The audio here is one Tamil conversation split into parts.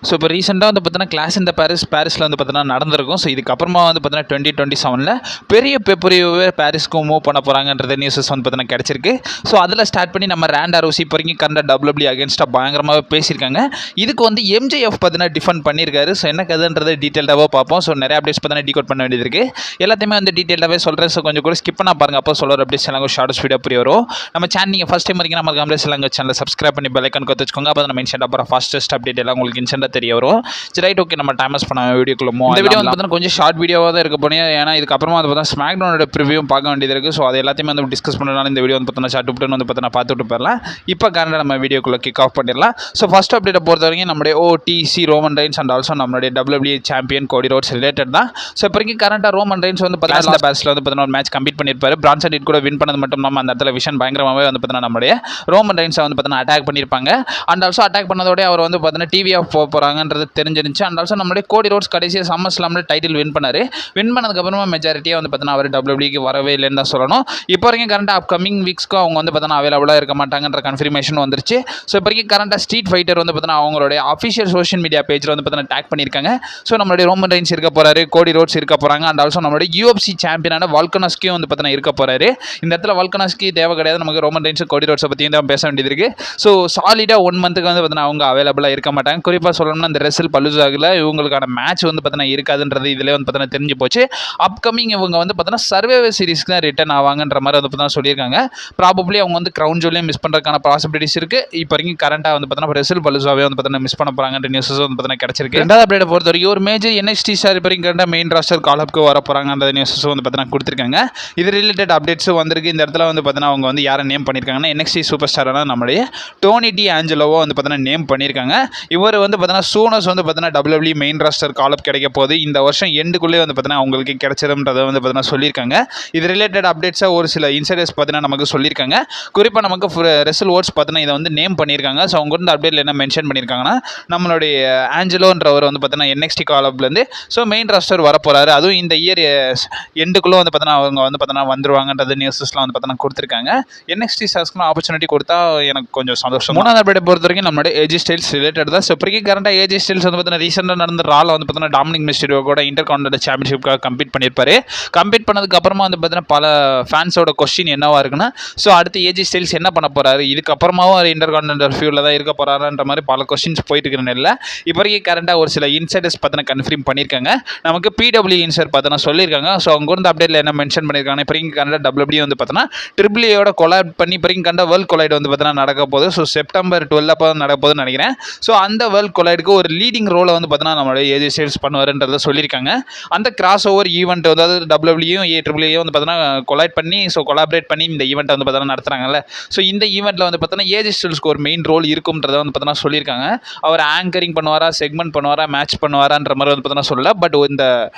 ஸோ இப்போ ரீசெண்டாக வந்து பார்த்தீங்கன்னா கிளாஸ் இந்த பாரிஸில் வந்து பார்த்தீங்கன்னா நடந்திருக்கும். ஸோ இதுக்கப்புறமா வந்து பார்த்தீங்கன்னா 2027 பெரிய பேப்பரியோவே பாரிஸ்க்கு மூவ் பண்ண போகிறாங்கன்றது நியூஸஸ் வந்து பார்த்தீங்கன்னா கிடச்சிருக்கு. ஸோ அதில் ஸ்டார்ட் பண்ணி நம்ம ரேண்டா ரூசி இப்போ வரைக்கும் கண்ட WWE அகேன்ஸ்டாக பயங்கரமாகவே பேசியிருக்காங்க. இதுக்கு வந்து MJF பார்த்தீங்கன்னா டிஃபெண்ட் பண்ணியிருக்காரு. ஸோ என்ன கதைன்றது டீட்டெயிலாகவே பார்ப்போம். ஸோ நிறைய அப்டேட்ஸ் பார்த்தீங்கன்னா டீகோட் பண்ண வேண்டியது இருக்குது. எல்லாத்தையுமே வந்து டீட்டெயிலாகவே சொல்கிறேன். ஸோ கொஞ்சம் கூட ஸ்கிப் பண்ண பாருங்கள். அப்போ சொல்கிற அப்டேட்ஸ் எல்லாம் ஷார்ட் ஸ்பீடாக புரிய வரும். நம்ம சேனல் நீங்கள் ஃபஸ்ட் டைம் வரைக்கும் நம்ம கம்ப்ளீஸ் எல்லாம் சேனலை சப்ஸ்கிரைப் பண்ணி பெல் ஐக்கான் கொடுத்துக்கோங்க. அப்போ நம்ம இன்ஸ்டன்ட் அப்புறம் ஃபாஸ்டஸ்ட் அப்டேட் எல்லாம் உங்களுக்கு இன்ஸ்டன்ட்டாக தெரிய வரும். சரி ரைட், ஓகே, நம்ம டைமஸ் பண்ண வீடியோக்குள்ள இந்த வீடியோ வந்து பார்த்தீங்கன்னா கொஞ்சம் ஷார்ட் வீடியோவாக தான் இருக்க போனேன். ஏன்னா இதுக்கப்புறமா வந்து பார்த்தீங்கன்னா ஸ்மாக் டவுனோட ப்ரிவியூவும் பார்க்க வேண்டியது இருக்குது. ஸோ அது எல்லாத்தையுமே வந்து டிஸ்கஸ் பண்ணனால இந்த வீடியோ வந்து பார்த்தீங்கன்னா ஷார்ட் விட்டுன்னு வந்து பார்த்தீங்கன்னா பார்த்துட்டு போயிடலாம். இப்போ கரண்டாக நம்ம வீடியோக்குள்ள கிக் ஆஃப் பண்ணிடலாம். ஸோ ஃபஸ்ட் அப்டேட்டை பொறுத்த வரைக்கும் நம்மளுடைய OTC Roman Reigns and also நம்மளுடைய WWE சாம்பியன் கோடி ரோட்ஸ் ரிலேட்டட் தான். ஸோ இப்போ வரைக்கும் கரண்டாக ரோமன் ரெயின்ஸ் வந்து பார்த்தீங்கன்னா பேஸில் வந்து பார்த்தீங்கன்னா ஒரு மேட்ச் கம்ப்ளீட் பண்ணியிருப்பாரு. பிரான்சன் ரீட் கூட வின் பண்ணது மட்டும் இல்லாமல் அந்த இடத்துல விஷன் பயங்கரமாகவே வந்து பார்த்தீங்கன்னா நம்மளுடைய ரோமன் ரெயின்ஸை வந்து பார்த்தீங்கன்னா அட்டாக் பண்ணியிருப்பாங்க. அண்ட் ஆல்சோ அட்டாக் பண்ணதோட அவர் வந்து பார்த்தீங்கன்னா டிவி ஆஃப் போக போகிறாங்கன்றது தெரிஞ்சிருந்துச்சு. அண்ட் ஆல்சோ நம்மளுடைய கோடி ரோட்ஸ் கடைசியாக சம்மர் ஸ்லாமில் டைட்டில் வின் பண்ணார். வின் பண்ணதுக்கப்புறமா மெஜாரிட்டியாக வந்து பார்த்தீங்கன்னா அவர் WWEக்கு வரவே இல்லைன்னு தான் சொல்லணும். இப்போ வரைக்கும் கரண்டாக அப்கமிங் வீக்ஸ்க்கு அவங்க வந்து பார்த்தீங்கன்னா அவைலபிளாக இருக்க மாட்டாங்கன்ற கன்ஃபர்மேஷன் வந்துருச்சு. ஸோ இப்போ வரைக்கும் கரண்டாக ஸ்ட்ரீட் ஃபைட்டர் வந்து பார்த்தீங்கன்னா அவங்களுடைய அஃபிஷியல் சோஷியல் மீடியா பேஜில் வந்து பார்த்தீங்கன்னா டேக் பண்ணியிருக்காங்க. ஸோ நம்மளுடைய ரோமன் ரெயின்ஸ் இருக்க போகிறாரு, கோடி ரோட்ஸ் இருக்க போகிறாங்க. அண்ட் ஆல்சோ நம்மளுடைய UFC சாம்பியனான வால்கனஸ்கியும் வந்து பார்த்தீங்கன்னா இருக்க போகிறாரு. இந்த இடத்துல வால்கனஸ்கி தேவை கிடையாது, நமக்கு ரோமன் ரெயின்ஸ் கோடி ரோட்ஸை பற்றியும் தான் பேச வேண்டியது இருக்குது. ஸோ சாலிடாக 1 மந்த்துக்கு வந்து பார்த்தீங்கன்னா அவங்க அவைலபிளாக இருக்க மாட்டாங்க. குறிப்பாக சொல்லணும்னா இந்த ரெசல் பல்லுசாகில் இவங்களுக்கான மேட்ச் வந்து பார்த்தீங்கன்னா இருக்காதுன்றது இதில் வந்து பார்த்தீங்கன்னா தெரிஞ்சு போச்சு. அப்கமிங் இவங்க வந்து பார்த்தீங்கன்னா சர்வைவர் சீரிஸ்க்கு தான் ரிட்டர்ன் ஆவாங்கன்ற மாதிரி வந்து பார்த்தீங்கன்னா சொல்லியிருக்காங்க. ப்ராபப்ளி அவங்க வந்து கிரவுன் ஜூலையும் மிஸ் பண்ணுறதுக்கான பாசிபிலிட்டிஸ் இருக்குது. இப்போ வரைக்கும் கரண்டாக வந்து பார்த்தீங்கன்னா ரெசல் பல்லுசாவே வந்து பார்த்தீங்கன்னா மிஸ் பண்ண போகிறாங்கன்ற நியூஸஸ் வந்து பார்த்தீங்கன்னா கிடச்சிருக்கு. ரெண்டாவது அப்டேட் பொறுத்த வரைக்கும் ஒரு மேஜர் NXT ஸ்டார் இப்போ வரைக்கும் கரண்டாக மெயின் ராஸ்டர் காலப்புக்கு வர போகிறாங்கன்ற நியூஸஸ் வந்து பார்த்தீங்கன்னா கொடுத்துருக்காங்க. இது ரிலேட்டட் அப்டேட்ஸும் வந்திருக்கு. இந்த இடத்துல வந்து பார்த்தீங்கன்னா அவங்க வந்து யாரை நேம் பண்ணியிருக்காங்கன்னா NXT சூப்பர் ஸ்டாரான நம்மளுடைய டோனி டி ஆஞ்சலோவோ வந்து பார்த்தீங்கன்னா நேம் பண்ணியிருக்காங்க. இவர் வந்து பார்த்தீங்கன்னா சூனஸ் வந்து பார்த்தீங்கன்னா WWE மெயின் ராஸ்டர் காலப் கிடைக்க போகுது. இந்த வருஷம் எண்டுக்குள்ளே வந்து பார்த்தீங்கன்னா அவங்களுக்கு கிடைச்சிரும்ன்றதை வந்து பார்த்தீங்கன்னா சொல்லியிருக்காங்க. இது ரிலேட்டட் அப்டேட்ஸாக ஒரு சில இன்சைடர்ஸ் பார்த்தீங்கன்னா நமக்கு சொல்லியிருக்காங்க. குறிப்பாக நமக்கு ரெசல் ஓட்ஸ் பார்த்தீங்கன்னா இதை வந்து நேம் பண்ணியிருக்காங்க. ஸோ அவங்க வந்து அப்டேட்டில் என்ன மென்ஷன் பண்ணியிருக்காங்கன்னா நம்மளுடைய ஆஞ்சலோன்றவர் வந்து பார்த்தீங்கன்னா NXT காலப்லேருந்து ஸோ மெயின் ராஸ்டர் வர போகிறாரு. அதுவும் இந்த இயர் எண்டுக்குள்ளே வந்து பார்த்தீங்கன்னா அவங்க வந்து பார்த்தீங்கன்னா வந்துருவாங்கன்றது நியூஸஸ்லாம் வந்து பார்த்தீங்கன்னா கொடுத்துருக்காங்க. NXT ஸ்டார்ஸ்க்குலாம் ஆப்பர்ச்சுனிட்டி கொடுத்தா எனக்கு கொஞ்சம் சந்தோஷம். மூணாவது அப்டேட் பொறுத்த வரைக்கும் நம்மளுடைய AJ ஸ்டைல்ஸ் ரிலேட்டட் தான். ஸோ இப்போக்கி கரண்டாக AJ ஸ்டைல்ஸ் வந்து பார்த்தீங்கன்னா ரீசெண்டாக நடந்த ரால வந்து பார்த்தீங்கன்னா டாமினிக் மிஸ்டீரியோ கூட இன்டர்கான்டினென்டல் சாம்பியன்ஷிப்காக கம்ப்ளீட் பண்ணியிருப்பாரு. கம்ப்ளீட் பண்ணதுக்கு அப்புறமா வந்து பார்த்தீங்கன்னா பல ஃபேன்ஸோட கொஸ்டின் என்னவா இருக்குன்னா, ஸோ அடுத்து AJ ஸ்டைல்ஸ் என்ன பண்ண போறாரு, இதுக்கப்புறமாவும் அவர் இன்டர்கான்டினென்டல் ஃபியூரில் தான் இருக்க போறாருன்ற மாதிரி பல கொஸ்டின்ஸ் போயிட்டு இருக்கிற நிலையில் இப்போ வரைக்கும் கரண்டாக ஒரு சில இன்சைடர்ஸ் பார்த்தீங்கன்னா கன்ஃபார்ம் பண்ணியிருக்காங்க. நமக்கு PW இன்சைடர் பார்த்தீங்கன்னா சொல்லியிருக்காங்க. ஸோ அவங்க வந்து அப்டேட்டில் என்ன மென்ஷன் பண்ணியிருக்காங்க, இப்போ வரைக்கும் கரண்டாக WWE வந்து பார்த்தீங்கன்னா AAA கொலாப் பண்ணி இப்போ வரைக்கும் கண்ட வேர்ல்ட் கொலைட் வந்து பார்த்தீங்கன்னா நடக்க போகுது. ஸோ செப்டம்பர் 12 அப்போ நடக்க போகுதுன்னு நினைக்கிறேன். ஸோ அந்த வேர்ல்ட் கொலைடுக்கு ஒரு லீடிங் ரோலை வந்து பார்த்தீங்கன்னா நம்மளுடைய AJ ஸ்டைல்ஸ் பண்ணுவாருன்றதை சொல்லியிருக்காங்க. அந்த கிராஸ் ஓவர் ஈவெண்ட் வந்து WWEயும் AAA வந்து பார்த்தீங்கன்னா கொலைட் பண்ணி ஸோ கொலாபரேட் பண்ணி இந்த ஈவெண்ட்டை வந்து பார்த்தீங்கன்னா நடத்துகிறாங்கல்ல. ஸோ இந்த ஈவெண்ட்டில் வந்து பார்த்தீங்கன்னா AJ ஸ்டைல்ஸ்க்கு ஒரு மெயின் ரோல் இருக்கும்ன்றதை வந்து பார்த்தீங்கன்னா சொல்லியிருக்காங்க. அவர் ஆங்கரிங் பண்ணுவாரா, செக்மெண்ட் பண்ணுவாரா, மேட்ச் பண்ணுவாரான்ற மாதிரி வந்து பார்த்தீங்கன்னா சொல்லல. பட் இந்த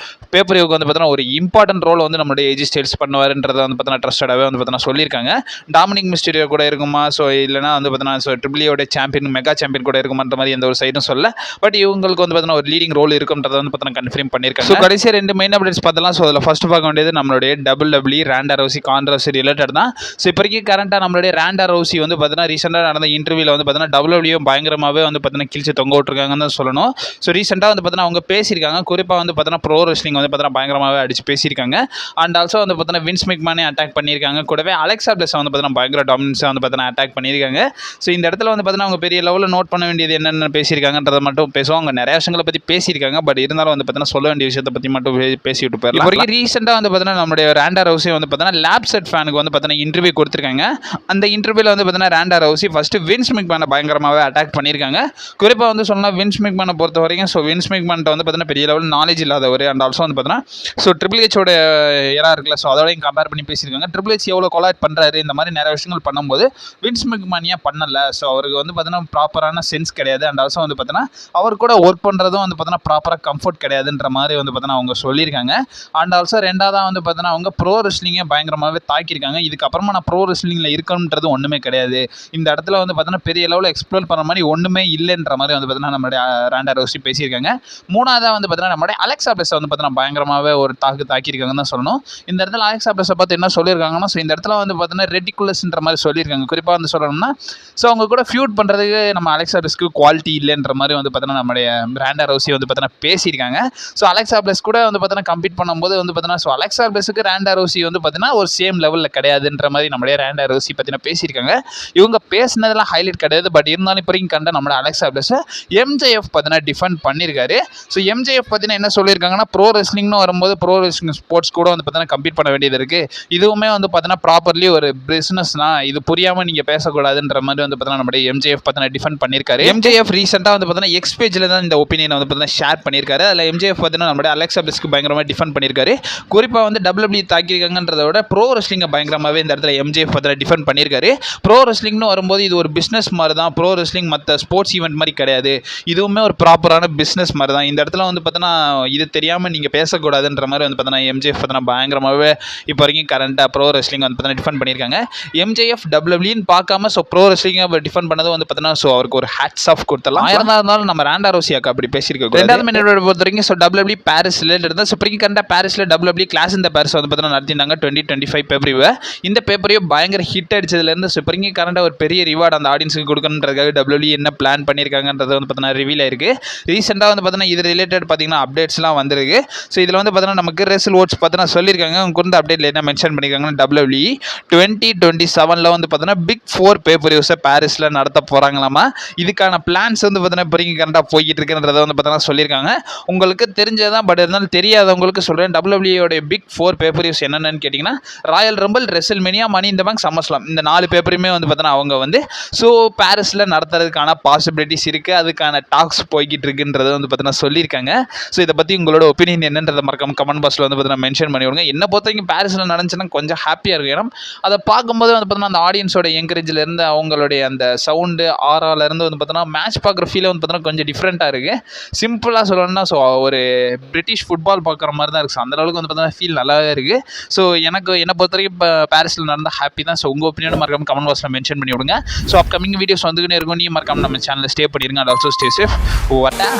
பேப்பருக்கு வந்து பார்த்தீங்கன்னா ஒரு இம்பார்ட்டன்ட் ரோல் வந்து நம்மளுடைய AJ ஸ்டைல்ஸ் பண்ணுவாருன்றதை வந்து பார்த்தீங்கன்னா ட்ரஸ்டடாகவே வந்து பார்த்தீங்கன்னா சொல்லியிருக்காங்க. டாமினிக் மிஸ்டீரியோ கூட இருக்குமா, ஸோ இல்லைனா வந்து பார்த்தீங்கன்னா so AAA champion mega champion கூட இருக்குமான்ற மாதிரி எந்த ஒரு சைடும் சொல்ல. பட் இவங்களுக்கு வந்து பார்த்தீங்கன்னா ஒரு லீடிங் ரோல் இருக்கும்ன்றதை வந்து பார்த்தீங்கன்னா கன்ஃபார்ம் பண்ணியிருக்காங்க. ஸோ கடைசியாக 2 மெயின் அப்டேட்ஸ் பார்த்தலாம். ஸோ அதில் ஃபர்ஸ்ட் பார்க்க வேண்டியது நம்மளுடைய WWE ரேண்டா ரவுசி கான்ட்ரவர்சி ரிலேட்டட் தான். ஸோ இப்போதைக்கு கரண்டாக நம்மளுடைய ரேண்டா ரவுசி வந்து பார்த்தீங்கன்னா ரீசெண்டாக நடந்த இன்டர்வியூவில் வந்து பார்த்தீங்கன்னா WWE பயங்கரமாகவே வந்து பார்த்தீங்கன்னா கிழிச்சு தொங்க விட்டுருக்காங்கன்னு தான் சொல்லணும். ஸோ ரீசெண்டாக வந்து பார்த்தீங்கன்னா அவங்க பேசியிருக்காங்க. குறிப்பாக வந்து பார்த்தீங்கன்னா ப்ரோ ரெஸ்லிங் வந்து பார்த்தீங்கன்னா பயங்கரமாகவே அடிச்சு பேசியிருக்காங்க. அண்ட் ஆல்சோ வந்து பார்த்தீங்கன்னா வின்ஸ் மெக்மேனே அட்டாக் பண்ணியிருக்காங்க. கூடவே அலெக்சா பிளஸ் வந்து பார்த்தீங்கன்னா பயங்கர டாமினன்ஸாக வந்து பார்த்தீங்கன்னா அட்டாக் பண்ணியிருக்காங்க. ஸோ இந்த இடத்துல வந்து பார்த்தீங்கன்னா அவங்க பெரிய லெவலில் நோட் பண்ண வேண்டியது என்னென்ன பேசியிருக்காங்கன்றதை மட்டும் பேசுவோம். அவங்க நிறைய விஷயங்களை பற்றி பேசியிருக்காங்க. பட் இருந்தாலும் வந்து பார்த்தீங்கன்னா சொல்ல வேண்டிய விஷயத்தை பற்றி மட்டும் பேசிவிட்டு போயிடலாம். இப்போ ரீசெண்டாக வந்து பார்த்தீங்கன்னா நம்மளுடைய ரேண்டா ரவுசி வந்து பார்த்தீங்கன்னா லேப் செட் ஃபேனுக்கு வந்து பார்த்தீங்கன்னா இன்டர்வியூ கொடுத்துருக்காங்க. அந்த இன்டர்வியூவில் வந்து பார்த்தீங்கன்னா ரேண்டா ரவுசி ஃபஸ்ட்டு வின்ஸ் மெக்மேனை பயங்கரமாகவே அட்டாக் பண்ணியிருக்காங்க. குறிப்பாக வந்து சொன்னால் வின்ஸ் மெக்மேனை பொறுத்த வரைக்கும் ஸோ வின்ஸ் மெக்மேன்ட்ட வந்து பார்த்தீங்கன்னா பெரிய லெவல் நாலேஜ் இல்லாதவர். அண்ட் ஆல்சோ வந்து பார்த்தீங்கன்னா ஸோ Triple Hோட எரா இருக்குல்ல, ஸோ அதோடையும் கம்பேர் பண்ணி பேசியிருக்காங்க. Triple H எவ்வளோ கொலாட் பண்ணுறாரு, இந்த மாதிரி நிறைய விஷயங்கள் பண்ணும்போது வின்ஸ் மெக்மேன் ஏன் பண்ணலை, ஸோ அவருக்கு வந்து பார்த்தீங்கன்னா ப்ராப்பரான சென்ஸ் கிடையாது. அண்ட் ஆல்சோ வந்து பார்த்தீங்கன்னா அவர் கூட ஒர்க் பண்ணுறதும் வந்து பார்த்தீங்கன்னா ப்ராப்பராக கம்ஃபர்ட் கிடையாதுன்ற மாதிரி வந்து பார்த்தீங்கன்னா அவங்க சொல்லியிருக்காங்க. அண்ட் ஆல்சோ ரெண்டாவதாக வந்து பார்த்தீங்கன்னா அவங்க ப்ரோ ரெஸ்லிங்கே பயங்கரமாகவே தாக்கியிருக்காங்க. இதுக்கப்புறமா நான் ப்ரோ ரெஸ்லிங்கில் இருக்கணுன்றது ஒன்றுமே கிடையாது, இந்த இடத்துல வந்து பார்த்தீங்கன்னா பெரிய லெவலில் எக்ஸ்ப்ளோர் பண்ணுற மாதிரி ஒன்றுமே இல்லைன்ற மாதிரி வந்து பார்த்தீங்கன்னா நம்மளுடைய ரேண்டா ரவுசி பேசியிருக்காங்க. மூணாவதாக வந்து பார்த்தீங்கன்னா நம்மளுடைய அலெக்சா பிளஸ் வந்து பார்த்தீங்கன்னா பயங்கரமாகவே ஒரு தாக்கியிருக்காங்கன்னு தான் சொல்லணும். இந்த இடத்துல அலெக்சா பிளஸை பார்த்து என்ன சொல்லியிருக்காங்கன்னா, ஸோ இந்த இடத்துல வந்து பார்த்தீங்கன்னா ரெடிகுலஸ்ன்ற மாதிரி சொல்லியிருக்காங்க. குறிப்பாக வந்து சொல்லணும்னா ஸோ அவங்க கூட ஃபியூட் பண்ணுறதுக்கு நம்ம அலெக்சா பிளஸ்க்கு குவாலிட்டி இல்லைன்ற மாதிரி வந்து பார்த்தீங்கன்னா நம்முடைய ராண்டா ரவுசி வந்து பார்த்தீங்கன்னா பேசியிருக்காங்க. ஸோ அலெக்சா பிளஸ் கூட வந்து பார்த்தீங்கன்னா கம்பீட் பண்ணும்போது வந்து பார்த்தீங்கன்னா ஸோ அலெக்சா பிளஸுக்கு ராண்டா ரவுசி வந்து பார்த்தீங்கன்னா ஒரு சேம் லெவலில் கிடையாதுன்ற மாதிரி நம்முடைய ராண்டா ரவுசி பார்த்தீங்கன்னா பேசியிருக்காங்க. இவங்க பேசினதெல்லாம் ஹைலைட் கிடையாது. பட் இருந்தாலும் இப்போ வரைக்கும் கண்ட நம்மளோட அலெக்சா பிளஸ் எம்ஜேஎஃப் பார்த்தீங்கன்னா டிஃபெண்ட் பண்ணியிருக்காரு. ஸோ எம்ஜேஎஃப் பார்த்தீங்கன்னா என்ன சொல்லியிருக்காங்கன்னா ப்ரோ ரெஸ்லிங்னு வரும்போது ப்ரோ ரெஸ்லிங் ஸ்போர்ட்ஸ் கூட வந்து பார்த்தீங்கன்னா கம்பீட் பண்ண வேண்டியது இருக்குது. இதுவுமே வந்து பார்த்தீங்கன்னா ப்ராப்பர்லி ஒரு பிஸ்னஸ் தான், இது புரியாமல் நீங்கள் பேசக்கூடாதுன்ற மாதிரி வந்து பார்த்தீங்கன்னா நம்மளுடைய எம்ஜேஎஃப் பார்த்தீங்கன்னா டிஃபெண்ட் பண்ணியிருக்காரு. எம்ஜேஎஃப் ரீசெண்டாக வந்து பார்த்தீங்கன்னா எக்ஸ் பேஜில் தான் இந்த ஒப்பீனியன் வந்து பார்த்தீங்கன்னா ஷேர் பண்ணியிருக்காரு. அதில் எம்ஜேஎஃப் பார்த்தீங்கன்னா நம்மளுடைய அலெக்சா பிளஸ்க்கு பயங்கரமாக டிஃபெண்ட் பண்ணியிருக்காரு. குறிப்பாக வந்து WWE தாக்கியிருக்காங்கன்றத விட ப்ரோ ரெஸ்லிங்கை பயங்கரமாகவே இந்த இடத்துல எம்ஜேஎஃப் பார்த்தீங்கன்னா டிஃபெண்ட் பண்ணியிருக்காரு. ப்ரோ ரெஸ்லிங்னு வரும்போது இது ஒரு பிஸ்னஸ் மாதிரி தான், ப்ரோ ரெஸ்லிங் மற்ற ஸ்போர்ட்ஸ் ஈவெண்ட் மாதிரி கிடையாது, இதுவுமே ஒரு ப்ராப்பரான பிஸ்னஸ் மாதிரி தான். இந்த இடத்துல வந்து பார்த்தீங்கன்னா இது தெரியாமல் நீங்கள் பேசக்கூடாதுன்ற மாதிரி வந்து பார்த்தீங்கன்னா எம்ஜேஎஃப் பார்த்தீங்கன்னா பயங்கரமாகவே இப்போ வரைக்கும் கரண்ட்டாக ப்ரோ ரெஸ்லிங் வந்து பார்த்தீங்கன்னா டிஃபெண்ட் பண்ணியிருக்காங்க. எம்ஜேஎஃப் WWEன்னு பார்க்காம ஸோ ப்ரோ ரெஸ்லிங்கை டிஃபெண்ட் பண்ணது வந்து பார்த்தீங்கன்னா ஸோ அவருக்கு ஒரு ஹேட்ஸ் ஆஃப் கொடுத்தலாம். இருந்தாலும் நம்ம ராண்டா ரவுசி அக்கா அப்படி பேசியிருக்கோம். ரெண்டாவது மினிட் பொறுத்த வரைக்கும் ஸோ WWE பாரிஸ் ரிலேட்டட் தான். ஸோ இப்போ கரண்ட்டாக பாரிஸில் WWE கிளாஸ் இந்த பாரிஸ் வந்து பார்த்தீங்கன்னா நடத்தினாங்க 2025 பேப்பரிவை. இந்த பேப்பரையும் பயங்கர ஹிட் அடிச்சதுலேருந்து ஸோ இப்போ கரண்ட்டாக ஒரு பெரிய ரிவார்டு அந்த ஆடியன்ஸுக்கு கொடுக்கணுன்றதுக்காக WWE என்ன பிளான் பண்ணியிருக்காங்கன்றது வந்து பார்த்தீங்கன்னா ரிவீல் ஆயிருக்கு. ரீசெண்டாக வந்து பார்த்தீங்கன்னா இது ரிலேட்டட் பார்த்தீங்கன்னா அப்டேட்ஸ்லாம் வந்திருக்கு. ஸோ இதில் வந்து பார்த்தீங்கன்னா நமக்கு ரெசல் ஓட்ஸ் பார்த்தீங்கன்னா சொல்லியிருக்காங்க. அவங்க குறிந்த அப்டேட்டில் என்ன மென்ஷன் பண்ணியிருக்காங்கன்னா WWE 2027 வந்து பார்த்தீங்கன்னா பிக் 4 பேப்பரியூஸை பாரிஸில் நடத்த போகிறாங்களாமா. இதுக்கான பிளான்ஸ் வந்து பார்த்தீங்கன்னா இப்போ கரண்டாக போய்கிட்டு இருக்குன்றதை வந்து பார்த்தீங்கன்னா சொல்லியிருக்காங்க. உங்களுக்கு தெரிஞ்சதான், பட் இருந்தாலும் தெரியாதவங்களுக்கு சொல்கிறேன். WWE பிக் 4 பேப்பரியூஸ் என்னென்னு கேட்டிங்கன்னா ராயல் ரம்பிள், ரெசல்மேனியா, மணி இந்த பேங்க், சம்மர்ஸ்லாம், இந்த 4 பேப்பரையுமே வந்து பார்த்தீங்கன்னா அவங்க வந்து ஸோ பாரிஸில் நடத்துறதுக்கான பாசிபிலிட்டிஸ் இருக்குது, அதுக்கான டாக்ஸ் போய்கிட்டு இருக்குன்றதை வந்து பார்த்தீங்கன்னா சொல்லியிருக்காங்க. ஸோ இதை பற்றி உங்களோட ஒப்பீனியன் என்னன்றதை மறக்காம கமெண்ட் பாக்ஸில் வந்து பார்த்தீங்கன்னா மென்ஷன் பண்ணி விடுங்க. என்ன பொறுத்த வரைக்கும் பாரிஸில் நடந்துச்சுன்னா கொஞ்சம் ஹாப்பியாக இருக்கும். ஏன்னா அதை பார்க்கும்போது வந்து பார்த்தீங்கன்னா அந்த ஆடியன்ஸோட என்கரேஜிலேருந்து அவங்களுடைய அந்த சவுண்டு ஆறாலேருந்து வந்து பார்த்தீங்கன்னா மேட்ச் பார்க்குற ஃபீலை வந்து பார்த்தீங்கன்னா கொஞ்சம் டிஃப்ரெண்ட்டாக இருக்குது. சிம்பிளாக சொல்லணும்னா ஸோ ஒரு பிரிட்டிஷ் ஃபுட்பால் பார்க்குற மாதிரி தான் இருக்குது. அந்த அளவுக்கு வந்து பார்த்தீங்கன்னா ஃபீல் நல்லாவே இருக்குது. ஸோ என்னை பொறுத்த வரைக்கும் இப்போ பாரிஸில் நடந்தால் ஹாப்பி தான். ஸோ உங்கள் ஒப்பீனியன் மறக்காம கமெண்ட் பாக்ஸில் மென்ஷன் பண்ணி விடுங்க. ஸோ அப்கமிங் வீடியோஸ் வந்துக்கிட்டே இருக்கும். நீ மறக்காம நம்ம சேனலில் ஸ்டே பண்ணிடுங்க. And also stay safe. ஓவர்டா.